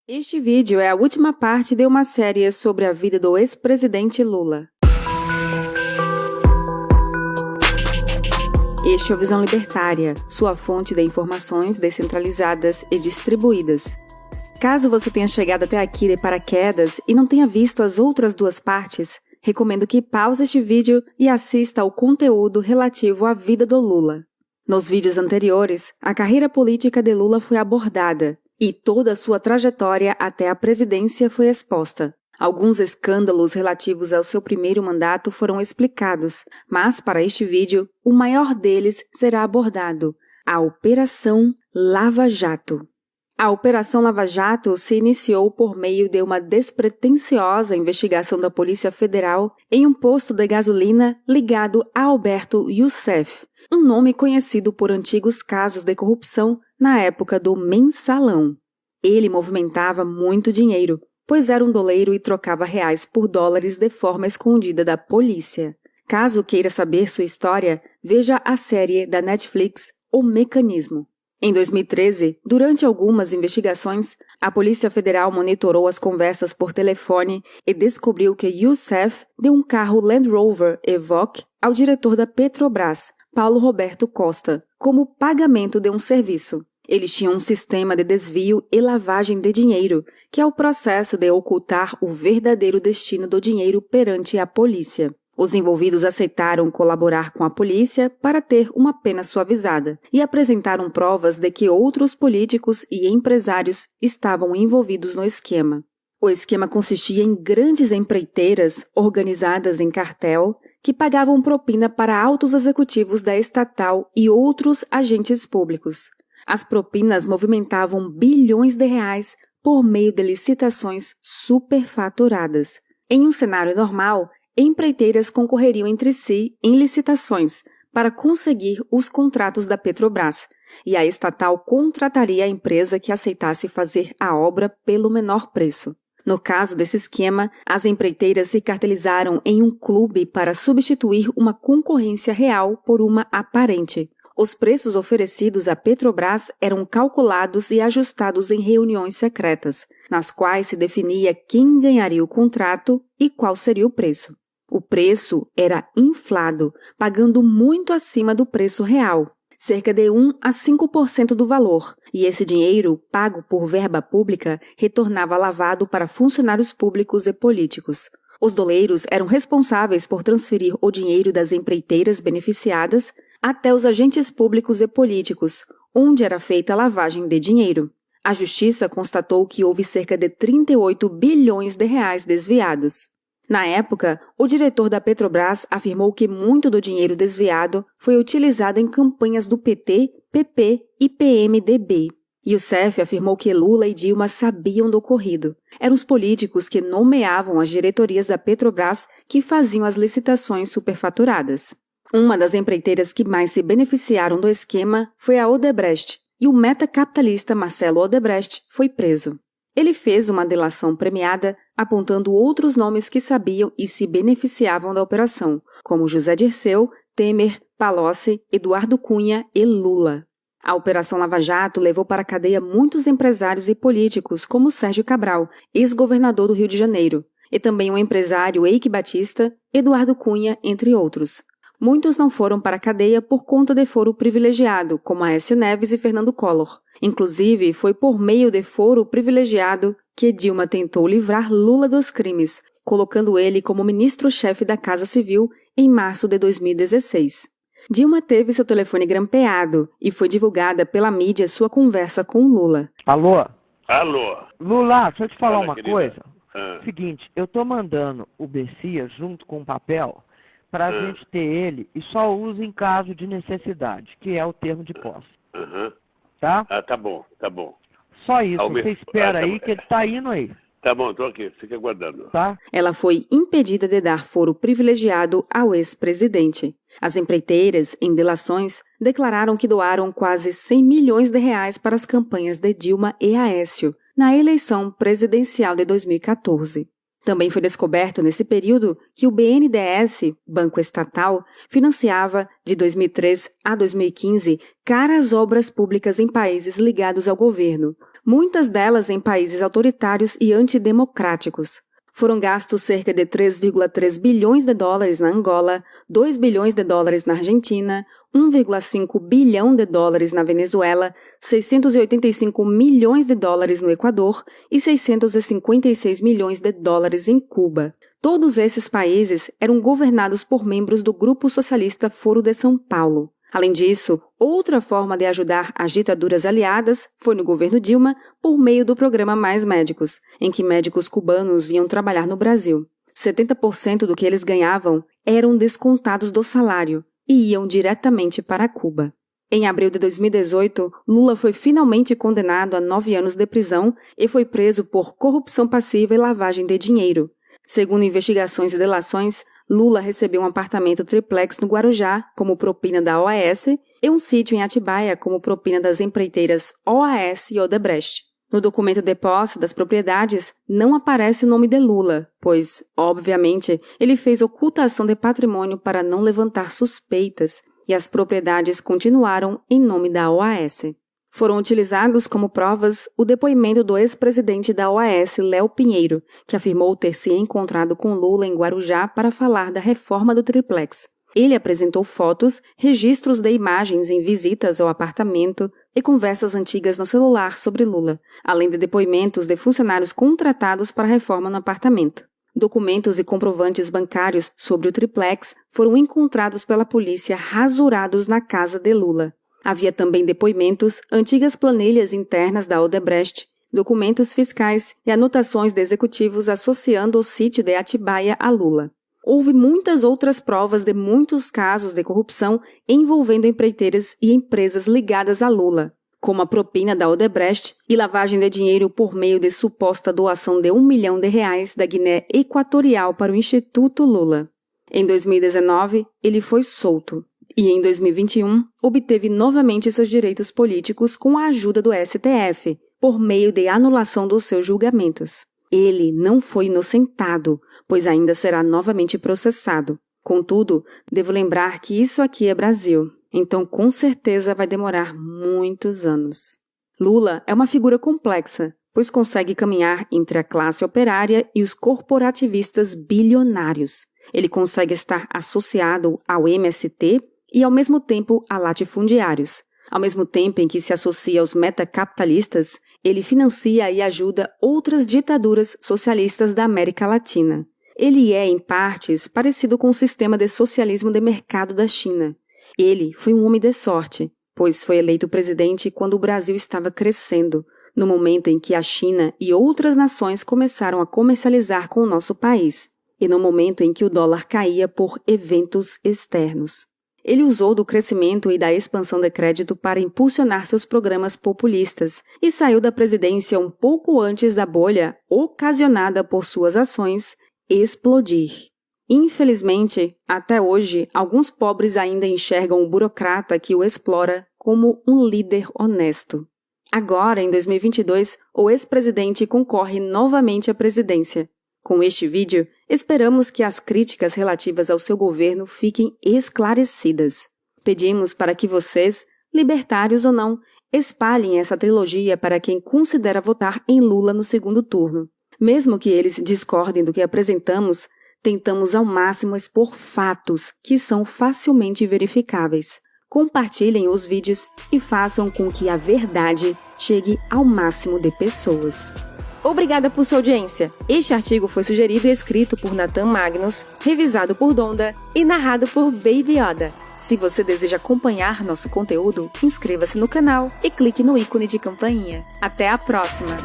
Este vídeo é a última parte de uma série sobre a vida do ex-presidente Lula. Este é o Visão Libertária, sua fonte de informações descentralizadas e distribuídas. Caso você tenha chegado até aqui de paraquedas e não tenha visto as outras duas partes, recomendo que pause este vídeo e assista ao conteúdo relativo à vida do Lula. Nos vídeos anteriores, a carreira política de Lula foi abordada e toda a sua trajetória até a presidência foi exposta. Alguns escândalos relativos ao seu primeiro mandato foram explicados, mas para este vídeo, o maior deles será abordado: a Operação Lava Jato. A Operação Lava Jato se iniciou por meio de uma despretensiosa investigação da Polícia Federal em um posto de gasolina ligado a Alberto Youssef, um nome conhecido por antigos casos de corrupção na época do Mensalão. Ele movimentava muito dinheiro, pois era um doleiro e trocava reais por dólares de forma escondida da polícia. Caso queira saber sua história, veja a série da Netflix O Mecanismo. Em 2013, durante algumas investigações, a Polícia Federal monitorou as conversas por telefone e descobriu que Youssef deu um carro Land Rover Evoque ao diretor da Petrobras, Paulo Roberto Costa, como pagamento de um serviço. Eles tinham um sistema de desvio e lavagem de dinheiro, que é o processo de ocultar o verdadeiro destino do dinheiro perante a polícia. Os envolvidos aceitaram colaborar com a polícia para ter uma pena suavizada e apresentaram provas de que outros políticos e empresários estavam envolvidos no esquema. O esquema consistia em grandes empreiteiras organizadas em cartel que pagavam propina para altos executivos da estatal e outros agentes públicos. As propinas movimentavam bilhões de reais por meio de licitações superfaturadas. Em um cenário normal, empreiteiras concorreriam entre si em licitações para conseguir os contratos da Petrobras, e a estatal contrataria a empresa que aceitasse fazer a obra pelo menor preço. No caso desse esquema, as empreiteiras se cartelizaram em um clube para substituir uma concorrência real por uma aparente. Os preços oferecidos à Petrobras eram calculados e ajustados em reuniões secretas, nas quais se definia quem ganharia o contrato e qual seria o preço. O preço era inflado, pagando muito acima do preço real, cerca de 1 a 5% do valor, e esse dinheiro, pago por verba pública, retornava lavado para funcionários públicos e políticos. Os doleiros eram responsáveis por transferir o dinheiro das empreiteiras beneficiadas até os agentes públicos e políticos, onde era feita a lavagem de dinheiro. A Justiça constatou que houve cerca de 38 bilhões de reais desviados. Na época, o diretor da Petrobras afirmou que muito do dinheiro desviado foi utilizado em campanhas do PT, PP e PMDB. Youssef afirmou que Lula e Dilma sabiam do ocorrido. Eram os políticos que nomeavam as diretorias da Petrobras que faziam as licitações superfaturadas. Uma das empreiteiras que mais se beneficiaram do esquema foi a Odebrecht, e o metacapitalista Marcelo Odebrecht foi preso. Ele fez uma delação premiada, apontando outros nomes que sabiam e se beneficiavam da operação, como José Dirceu, Temer, Palocci, Eduardo Cunha e Lula. A Operação Lava Jato levou para a cadeia muitos empresários e políticos, como Sérgio Cabral, ex-governador do Rio de Janeiro, e também o empresário Eike Batista, Eduardo Cunha, entre outros. Muitos não foram para a cadeia por conta de foro privilegiado, como Aécio Neves e Fernando Collor. Inclusive, foi por meio de foro privilegiado que Dilma tentou livrar Lula dos crimes, colocando ele como ministro-chefe da Casa Civil em março de 2016. Dilma teve seu telefone grampeado e foi divulgada pela mídia sua conversa com Lula. Alô? Alô? Lula, deixa eu te falar Fala, uma querida. coisa. Ah. Seguinte, eu tô mandando o Bessia junto com o papel pra gente ter ele e só usa em caso de necessidade, que é o termo de posse, Aham. tá? Ah, tá bom, tá bom. Só isso, Ao você mesmo- espera tá aí bom. que ele tá indo aí, Tá bom, tô aqui, fica aguardando. tá? Ela foi impedida de dar foro privilegiado ao ex-presidente. As empreiteiras, em delações, declararam que doaram quase 100 milhões de reais para as campanhas de Dilma e Aécio, na eleição presidencial de 2014. Também foi descoberto nesse período que o BNDES, banco estatal, financiava, de 2003 a 2015, caras obras públicas em países ligados ao governo, muitas delas em países autoritários e antidemocráticos. Foram gastos cerca de 3,3 bilhões de dólares na Angola, 2 bilhões de dólares na Argentina, 1,5 bilhão de dólares na Venezuela, 685 milhões de dólares no Equador e 656 milhões de dólares em Cuba. Todos esses países eram governados por membros do Grupo Socialista Foro de São Paulo. Além disso, outra forma de ajudar as ditaduras aliadas foi no governo Dilma por meio do programa Mais Médicos, em que médicos cubanos vinham trabalhar no Brasil. 70% do que eles ganhavam eram descontados do salário e iam diretamente para Cuba. Em abril de 2018, Lula foi finalmente condenado a 9 anos de prisão e foi preso por corrupção passiva e lavagem de dinheiro. Segundo investigações e delações, Lula recebeu um apartamento triplex no Guarujá como propina da OAS e um sítio em Atibaia como propina das empreiteiras OAS e Odebrecht. No documento de posse das propriedades não aparece o nome de Lula, pois, obviamente, ele fez ocultação de patrimônio para não levantar suspeitas e as propriedades continuaram em nome da OAS. Foram utilizados como provas o depoimento do ex-presidente da OAS, Léo Pinheiro, que afirmou ter se encontrado com Lula em Guarujá para falar da reforma do triplex. Ele apresentou fotos, registros de imagens em visitas ao apartamento e conversas antigas no celular sobre Lula, além de depoimentos de funcionários contratados para a reforma no apartamento. Documentos e comprovantes bancários sobre o triplex foram encontrados pela polícia rasurados na casa de Lula. Havia também depoimentos, antigas planilhas internas da Odebrecht, documentos fiscais e anotações de executivos associando o sítio de Atibaia a Lula. Houve muitas outras provas de muitos casos de corrupção envolvendo empreiteiras e empresas ligadas a Lula, como a propina da Odebrecht e lavagem de dinheiro por meio de suposta doação de R$1 milhão da Guiné Equatorial para o Instituto Lula. Em 2019, ele foi solto. E em 2021, obteve novamente seus direitos políticos com a ajuda do STF, por meio de anulação dos seus julgamentos. Ele não foi inocentado, pois ainda será novamente processado. Contudo, devo lembrar que isso aqui é Brasil, então com certeza vai demorar muitos anos. Lula é uma figura complexa, pois consegue caminhar entre a classe operária e os corporativistas bilionários. Ele consegue estar associado ao MST e, ao mesmo tempo, a latifundiários. Ao mesmo tempo em que se associa aos metacapitalistas, ele financia e ajuda outras ditaduras socialistas da América Latina. Ele é, em partes, parecido com o sistema de socialismo de mercado da China. Ele foi um homem de sorte, pois foi eleito presidente quando o Brasil estava crescendo, no momento em que a China e outras nações começaram a comercializar com o nosso país, e no momento em que o dólar caía por eventos externos. Ele usou do crescimento e da expansão de crédito para impulsionar seus programas populistas e saiu da presidência um pouco antes da bolha, ocasionada por suas ações, explodir. Infelizmente, até hoje, alguns pobres ainda enxergam o burocrata que o explora como um líder honesto. Agora, em 2022, o ex-presidente concorre novamente à presidência. Com este vídeo, esperamos que as críticas relativas ao seu governo fiquem esclarecidas. Pedimos para que vocês, libertários ou não, espalhem essa trilogia para quem considera votar em Lula no segundo turno. Mesmo que eles discordem do que apresentamos, tentamos ao máximo expor fatos que são facilmente verificáveis. Compartilhem os vídeos e façam com que a verdade chegue ao máximo de pessoas. Obrigada por sua audiência. Este artigo foi sugerido e escrito por Nathan Magnus, revisado por Donda e narrado por Baby Yoda. Se você deseja acompanhar nosso conteúdo, inscreva-se no canal e clique no ícone de campainha. Até a próxima!